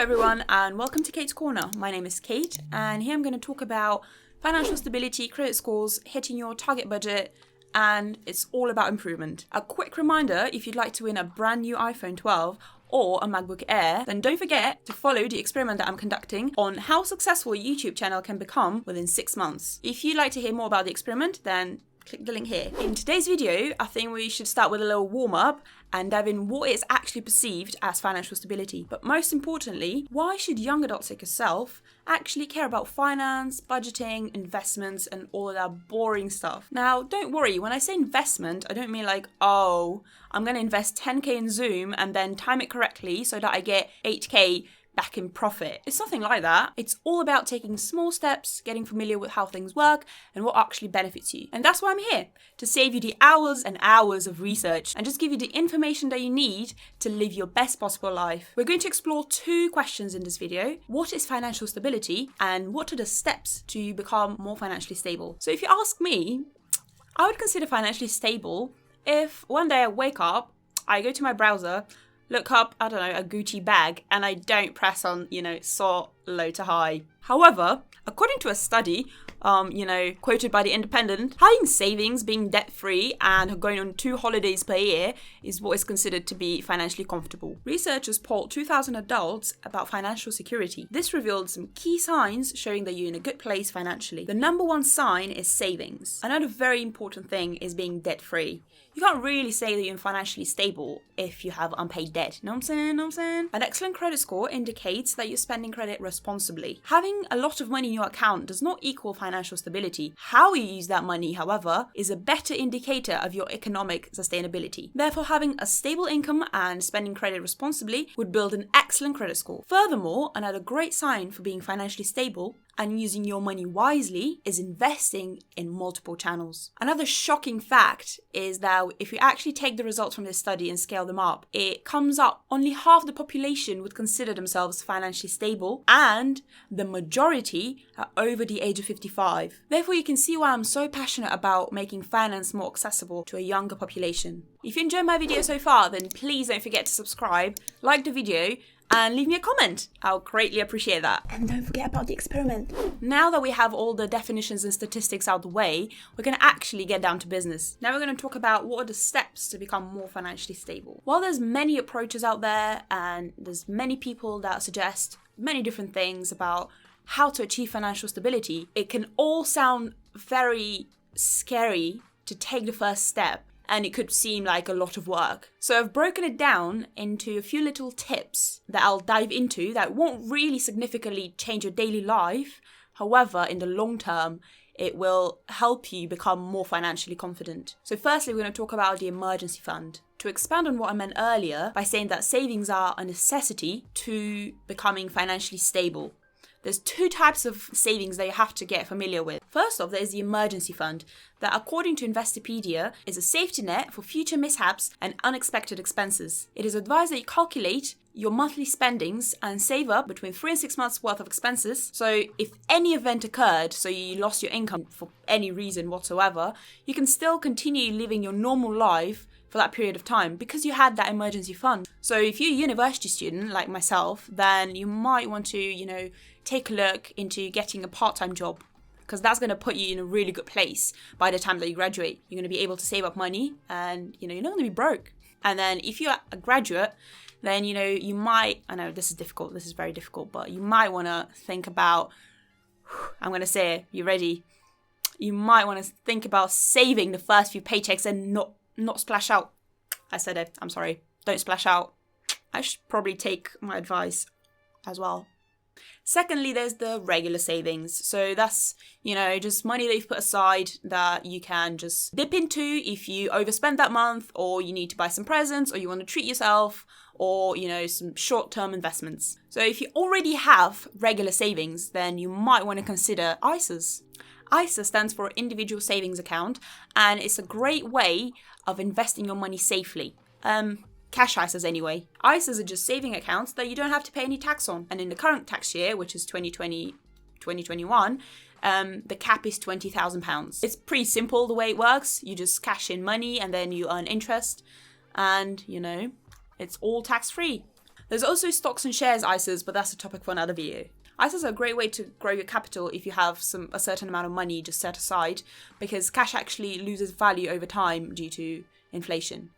everyone, and welcome to Kate's Corner. My name is Kate, and here I'm going to talk about financial stability, credit scores, hitting your target budget, and it's all about improvement. A quick reminder, if you'd like to win a brand new iPhone 12 or a MacBook Air, then don't forget to follow the experiment that I'm conducting on how successful a YouTube channel can become within 6 months. If you'd like to hear more about the experiment, then click the link here. In today's video, I think we should start with a little warm-up and dive in what is actually perceived as financial stability. But most importantly, why should young adults like yourself actually care about finance, budgeting, investments, and all of that boring stuff? Now, don't worry, when I say investment, I don't mean like, oh, I'm going to invest 10k in Zoom and then time it correctly so that I get 8k back in profit. It's nothing like that. It's all about taking small steps, getting familiar with how things work and what actually benefits you. And that's why I'm here, to save you the hours and hours of research and just give you the information that you need to live your best possible life. We're going to explore 2 questions in this video. What is financial stability and what are the steps to become more financially stable? So if you ask me, I would consider financially stable if one day I wake up, I go to my browser, look up, I don't know, a Gucci bag, and I don't press on, sort low to high. However, according to a study, quoted by The Independent, having savings, being debt-free, and going on 2 holidays per year is what is considered to be financially comfortable. Researchers polled 2,000 adults about financial security. This revealed some key signs showing that you're in a good place financially. The number 1 sign is savings. Another very important thing is being debt-free. You can't really say that you're financially stable if you have unpaid debt. Know what I'm saying? An excellent credit score indicates that you're spending credit responsibly. Having a lot of money in your account does not equal financial stability. How you use that money, however, is a better indicator of your economic sustainability. Therefore, having a stable income and spending credit responsibly would build an excellent credit score. Furthermore, another great sign for being financially stable and using your money wisely is investing in multiple channels. Another shocking fact is that if you actually take the results from this study and scale them up, it comes up only half the population would consider themselves financially stable, and the majority are over the age of 55. Therefore, you can see why I'm so passionate about making finance more accessible to a younger population. If you enjoyed my video so far, then please don't forget to subscribe, like the video, and leave me a comment. I'll greatly appreciate that. And don't forget about the experiment. Now that we have all the definitions and statistics out the way, we're going to actually get down to business. Now we're going to talk about what are the steps to become more financially stable. While there's many approaches out there and there's many people that suggest many different things about how to achieve financial stability, it can all sound very scary to take the first step. And it could seem like a lot of work. So I've broken it down into a few little tips that I'll dive into that won't really significantly change your daily life. However, in the long term, it will help you become more financially confident. So firstly, we're going to talk about the emergency fund. To expand on what I meant earlier by saying that savings are a necessity to becoming financially stable. There's 2 types of savings that you have to get familiar with. First off, there's the emergency fund that, according to Investopedia, is a safety net for future mishaps and unexpected expenses. It is advised that you calculate your monthly spendings and save up between 3 and 6 months worth of expenses. So if any event occurred, so you lost your income for any reason whatsoever, you can still continue living your normal life for that period of time because you had that emergency fund. So if you're a university student like myself, then you might want to, take a look into getting a part-time job, because that's going to put you in a really good place by the time that you graduate. You're going to be able to save up money and, you're not going to be broke. And then if you're a graduate, then, you might, I know this is very difficult, but you might want to think about, I'm going to say it, you ready? You might want to think about saving the first few paychecks and not splash out. I said it, I'm sorry. Don't splash out. I should probably take my advice as well. Secondly, there's the regular savings. So that's, just money that you've put aside that you can just dip into if you overspend that month, or you need to buy some presents, or you want to treat yourself, or, some short-term investments. So if you already have regular savings, then you might want to consider ISAs. ISA stands for Individual Savings Account, and it's a great way of investing your money safely. Cash ISAs anyway. ISAs are just saving accounts that you don't have to pay any tax on. And in the current tax year, which is 2021, the cap is £20,000. It's pretty simple the way it works. You just cash in money and then you earn interest. And, it's all tax-free. There's also stocks and shares ISAs, but that's a topic for another video. ISAs are a great way to grow your capital if you have a certain amount of money just set aside, because cash actually loses value over time due to inflation.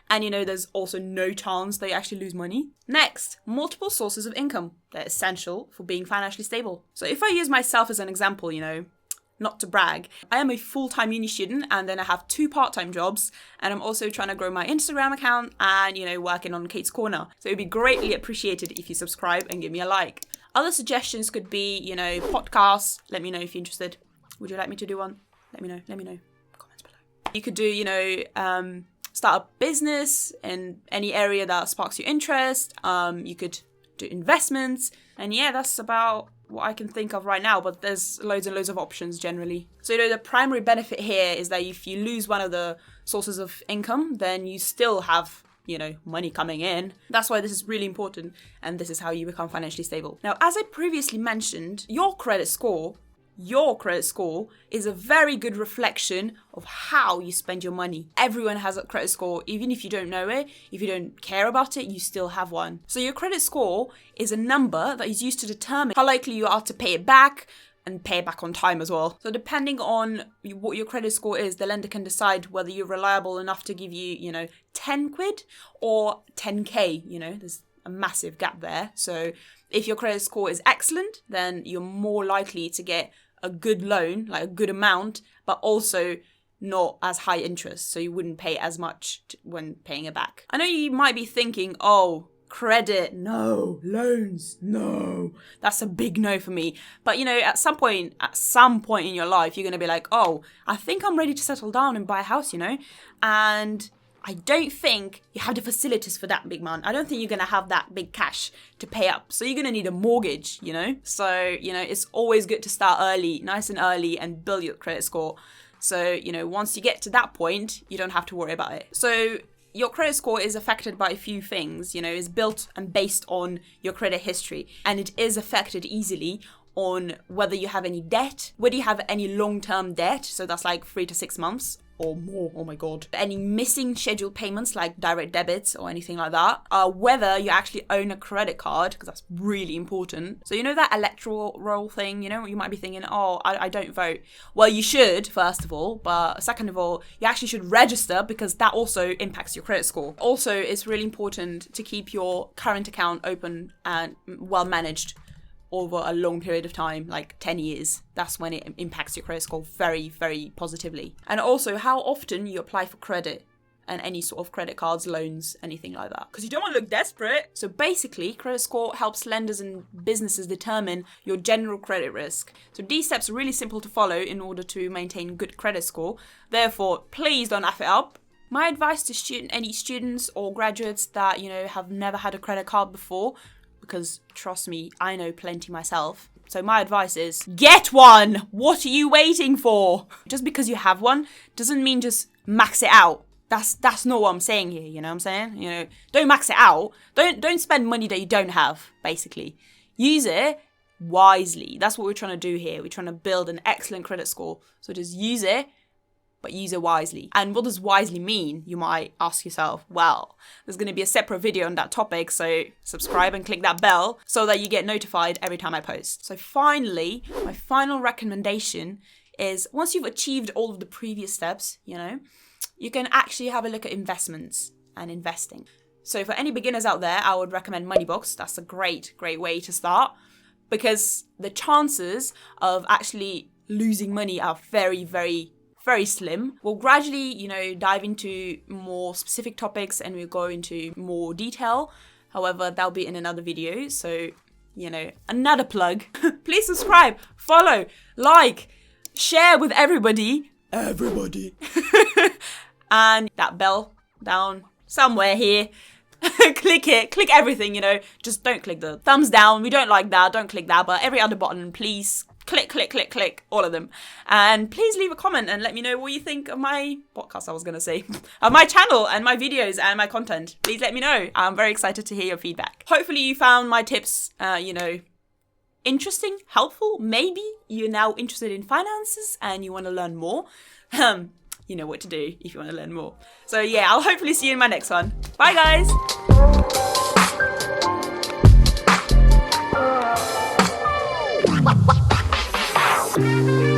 And there's also no chance that you actually lose money. Next, multiple sources of income. They're essential for being financially stable. So if I use myself as an example, not to brag, I am a full-time uni student and then I have 2 part-time jobs, and I'm also trying to grow my Instagram account and, working on Kate's Corner. So it'd be greatly appreciated if you subscribe and give me a like. Other suggestions could be, podcasts. Let me know if you're interested. Would you like me to do one? Let me know. Comments below. You could do, start a business in any area that sparks your interest. You could do investments. And yeah, that's about what I can think of right now, but there's loads and loads of options generally. So, the primary benefit here is that if you lose one of the sources of income, then you still have, money coming in. That's why this is really important, and this is how you become financially stable. Now, as I previously mentioned, your credit score is a very good reflection of how you spend your money. Everyone has a credit score, even if you don't know it, if you don't care about it, you still have one. So your credit score is a number that is used to determine how likely you are to pay it back and pay it back on time as well. So depending on what your credit score is, the lender can decide whether you're reliable enough to give you, 10 quid or 10K, there's a massive gap there. So if your credit score is excellent, then you're more likely to get a good loan, like a good amount, but also not as high interest. So you wouldn't pay as much when paying it back. I know you might be thinking, oh, credit, no. Loans, no. That's a big no for me. But at some point in your life, you're going to be like, oh, I think I'm ready to settle down and buy a house, and I don't think you have the facilities for that big amount. I don't think you're going to have that big cash to pay up. So you're going to need a mortgage, So, it's always good to start early, nice and early, and build your credit score. So, once you get to that point, you don't have to worry about it. So your credit score is affected by a few things, it's built and based on your credit history. And it is affected easily on whether you have any debt, whether you have any long-term debt. So that's like 3 to 6 months. Or more, oh my god. Any missing scheduled payments like direct debits or anything like that. Whether you actually own a credit card, because that's really important. So that electoral roll thing, you might be thinking, oh, I don't vote. Well, you should, first of all, but second of all, you actually should register because that also impacts your credit score. Also, it's really important to keep your current account open and well managed over a long period of time, like 10 years. That's when it impacts your credit score very, very positively. And also how often you apply for credit and any sort of credit cards, loans, anything like that. Because you don't want to look desperate. So basically, credit score helps lenders and businesses determine your general credit risk. So these steps are really simple to follow in order to maintain good credit score. Therefore, please don't F it up. My advice to any students or graduates that, have never had a credit card before, because trust me, I know plenty myself. So my advice is, get one! What are you waiting for? Just because you have one doesn't mean just max it out. That's not what I'm saying here, you know what I'm saying? Don't max it out. Don't spend money that you don't have, basically. Use it wisely. That's what we're trying to do here. We're trying to build an excellent credit score. So just use it, but use it wisely. And what does wisely mean? You might ask yourself. Well, there's going to be a separate video on that topic, so subscribe and click that bell so that you get notified every time I post. So finally, my final recommendation is once you've achieved all of the previous steps, you can actually have a look at investments and investing. So for any beginners out there, I would recommend Moneybox. That's a great way to start, because the chances of actually losing money are very, very slim. We'll gradually, dive into more specific topics and we'll go into more detail. However, that'll be in another video. So, another plug. Please subscribe, follow, like, share with everybody. And that bell down somewhere here. Click it, click everything, Just don't click the thumbs down. We don't like that. Don't click that. But every other button, please click, all of them. And please leave a comment and let me know what you think of my podcast, of my channel and my videos and my content. Please let me know. I'm very excited to hear your feedback. Hopefully you found my tips, interesting, helpful. Maybe you're now interested in finances and you want to learn more. You know what to do if you want to learn more. So yeah, I'll hopefully see you in my next one. Bye guys! Bye.